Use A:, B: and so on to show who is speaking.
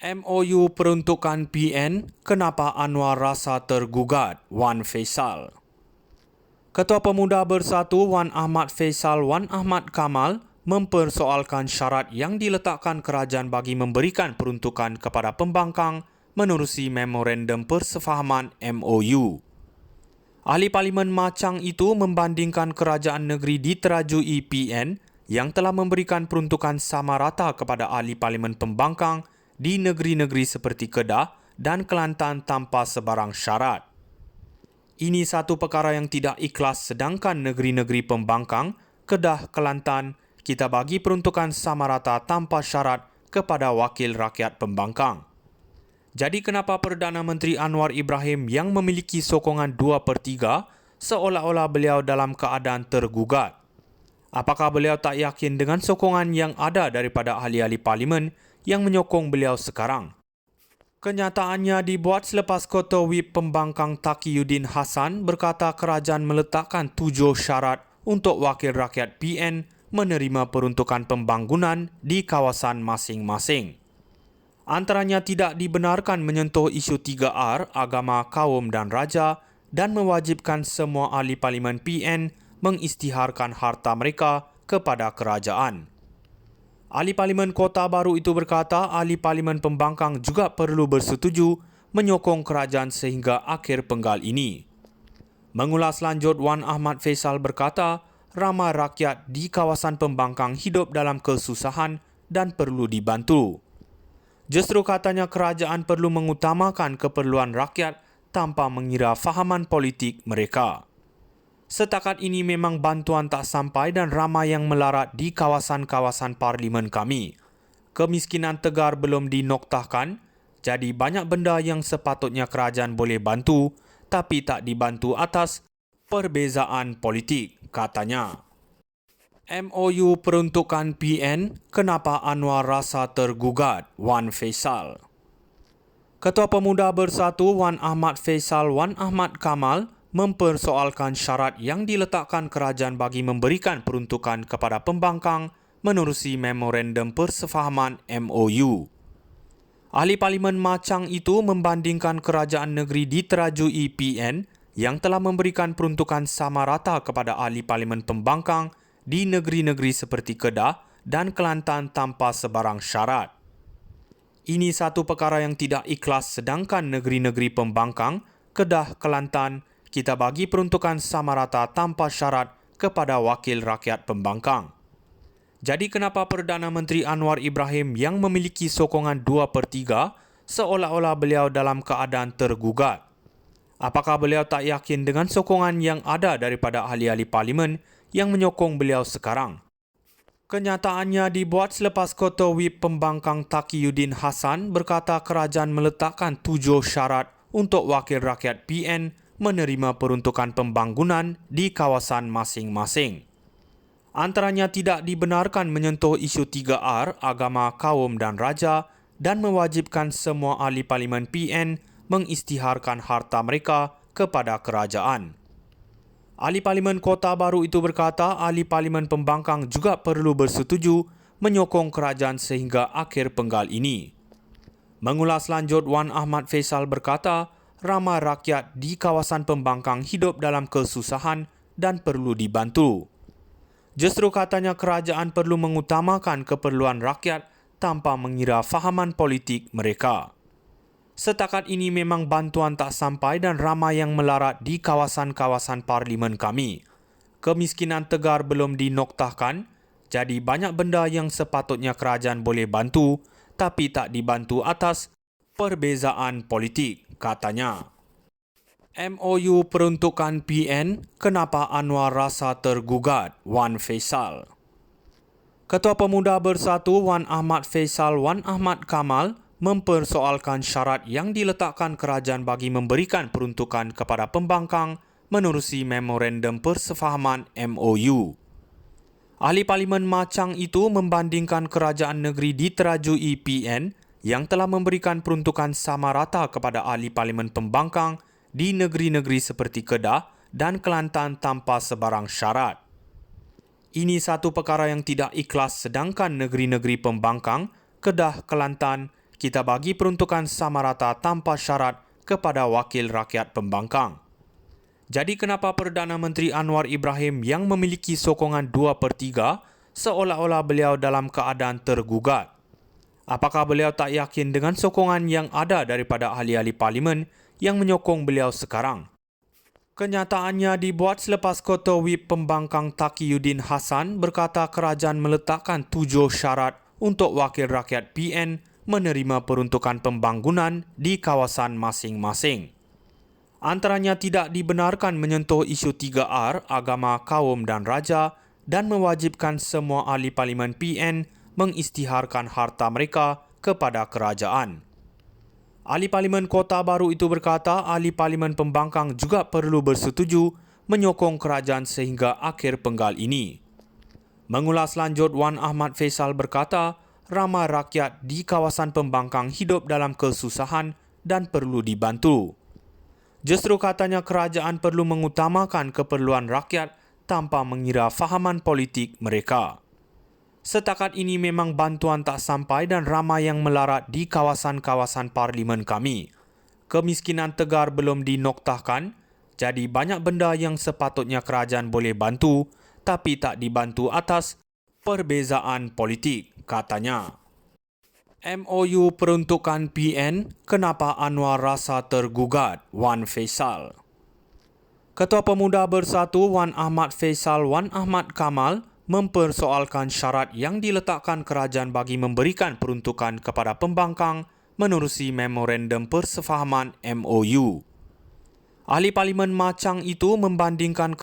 A: MOU peruntukan PN, kenapa Anwar rasa tergugat? Wan Faisal. Ketua Pemuda Bersatu Wan Ahmad Faisal Wan Ahmad Kamal mempersoalkan syarat yang diletakkan kerajaan bagi memberikan peruntukan kepada pembangkang menerusi Memorandum Persefahaman MOU. Ahli Parlimen Machang itu membandingkan kerajaan negeri diterajui PN yang telah memberikan peruntukan sama rata kepada ahli Parlimen pembangkang di negeri-negeri seperti Kedah dan Kelantan tanpa sebarang syarat. Ini satu perkara yang tidak ikhlas sedangkan negeri-negeri pembangkang, Kedah, Kelantan, kita bagi peruntukan sama rata tanpa syarat kepada wakil rakyat pembangkang. Jadi kenapa Perdana Menteri Anwar Ibrahim yang memiliki sokongan 2/3 seolah-olah beliau dalam keadaan tergugat? Apakah beliau tak yakin dengan sokongan yang ada daripada ahli-ahli parlimen yang menyokong beliau sekarang? Kenyataannya dibuat selepas Ketua Whip Pembangkang Taqiyuddin Hassan berkata kerajaan meletakkan 7 syarat untuk wakil rakyat PN menerima peruntukan pembangunan di kawasan masing-masing. Antaranya tidak dibenarkan menyentuh isu 3R, agama, kaum dan raja dan mewajibkan semua ahli parlimen PN mengisytiharkan harta mereka kepada kerajaan. Ahli Parlimen Kota Baru itu berkata ahli Parlimen Pembangkang juga perlu bersetuju menyokong kerajaan sehingga akhir penggal ini. Mengulas lanjut, Wan Ahmad Faisal berkata ramai rakyat di kawasan pembangkang hidup dalam kesusahan dan perlu dibantu. Justru katanya kerajaan perlu mengutamakan keperluan rakyat tanpa mengira fahaman politik mereka. Setakat ini memang bantuan tak sampai dan ramai yang melarat di kawasan-kawasan parlimen kami. Kemiskinan tegar belum dinoktahkan, jadi banyak benda yang sepatutnya kerajaan boleh bantu, tapi tak dibantu atas perbezaan politik, katanya. MOU peruntukan PN, kenapa Anwar rasa tergugat? Wan Faisal. Ketua Pemuda Bersatu Wan Ahmad Faisal Wan Ahmad Kamal mempersoalkan syarat yang diletakkan kerajaan bagi memberikan peruntukan kepada pembangkang menerusi Memorandum Persefahaman MOU. Ahli Parlimen Machang itu membandingkan kerajaan negeri diterajui PN yang telah memberikan peruntukan sama rata kepada ahli Parlimen pembangkang di negeri-negeri seperti Kedah dan Kelantan tanpa sebarang syarat. Ini satu perkara yang tidak ikhlas sedangkan negeri-negeri pembangkang, Kedah, Kelantan, kita bagi peruntukan sama rata tanpa syarat kepada wakil rakyat pembangkang. Jadi kenapa Perdana Menteri Anwar Ibrahim yang memiliki sokongan 2/3 seolah-olah beliau dalam keadaan tergugat? Apakah beliau tak yakin dengan sokongan yang ada daripada ahli-ahli parlimen yang menyokong beliau sekarang? Kenyataannya dibuat selepas Ketua Whip Pembangkang Taqiyuddin Hassan berkata kerajaan meletakkan 7 syarat untuk wakil rakyat PN menerima peruntukan pembangunan di kawasan masing-masing. Antaranya tidak dibenarkan menyentuh isu 3R, agama, kaum dan raja dan mewajibkan semua ahli parlimen PN mengisytiharkan harta mereka kepada kerajaan. Ahli Parlimen Kota Baru itu berkata ahli Parlimen Pembangkang juga perlu bersetuju menyokong kerajaan sehingga akhir penggal ini. Mengulas lanjut, Wan Ahmad Faisal berkata ramai rakyat di kawasan pembangkang hidup dalam kesusahan dan perlu dibantu. Justru katanya kerajaan perlu mengutamakan keperluan rakyat tanpa mengira fahaman politik mereka. Setakat ini memang bantuan tak sampai dan ramai yang melarat di kawasan-kawasan parlimen kami. Kemiskinan tegar belum dinoktahkan, jadi banyak benda yang sepatutnya kerajaan boleh bantu, tapi tak dibantu atas perbezaan politik, katanya. MOU peruntukan PN, kenapa Anwar rasa tergugat? Wan Faisal. Ketua Pemuda Bersatu Wan Ahmad Faisal Wan Ahmad Kamal mempersoalkan syarat yang diletakkan kerajaan bagi memberikan peruntukan kepada pembangkang menerusi Memorandum Persefahaman MOU. Ahli Parlimen Machang itu membandingkan kerajaan negeri diterajui PN yang telah memberikan peruntukan sama rata kepada ahli Parlimen pembangkang di negeri-negeri seperti Kedah dan Kelantan tanpa sebarang syarat. Ini satu perkara yang tidak ikhlas sedangkan negeri-negeri pembangkang, Kedah, Kelantan, kita bagi peruntukan sama rata tanpa syarat kepada wakil rakyat pembangkang. Jadi kenapa Perdana Menteri Anwar Ibrahim yang memiliki sokongan 2/3 seolah-olah beliau dalam keadaan tergugat? Apakah beliau tak yakin dengan sokongan yang ada daripada ahli-ahli parlimen yang menyokong beliau sekarang? Kenyataannya dibuat selepas Ketua Whip Pembangkang Taqiyuddin Hassan berkata kerajaan meletakkan 7 syarat untuk wakil rakyat PN menerima peruntukan pembangunan di kawasan masing-masing. Antaranya tidak dibenarkan menyentuh isu 3R, agama, kaum dan raja dan mewajibkan semua ahli parlimen PN mengisytiharkan harta mereka kepada kerajaan. Ahli Parlimen Kota Baru itu berkata ahli Parlimen Pembangkang juga perlu bersetuju menyokong kerajaan sehingga akhir penggal ini. Mengulas lanjut, Wan Ahmad Faisal berkata ramai rakyat di kawasan Pembangkang hidup dalam kesusahan dan perlu dibantu. Justru katanya kerajaan perlu mengutamakan keperluan rakyat tanpa mengira fahaman politik mereka. Setakat ini memang bantuan tak sampai dan ramai yang melarat di kawasan-kawasan parlimen kami. Kemiskinan tegar belum dinoktahkan, jadi banyak benda yang sepatutnya kerajaan boleh bantu tapi tak dibantu atas perbezaan politik, katanya. MOU peruntukan PN, kenapa Anwar rasa tergugat? Wan Faisal. Ketua Pemuda Bersatu Wan Ahmad Faisal Wan Ahmad Kamal mempersoalkan syarat yang diletakkan kerajaan bagi memberikan peruntukan kepada pembangkang menerusi Memorandum Persefahaman MOU. Ahli Parlimen Machang itu membandingkan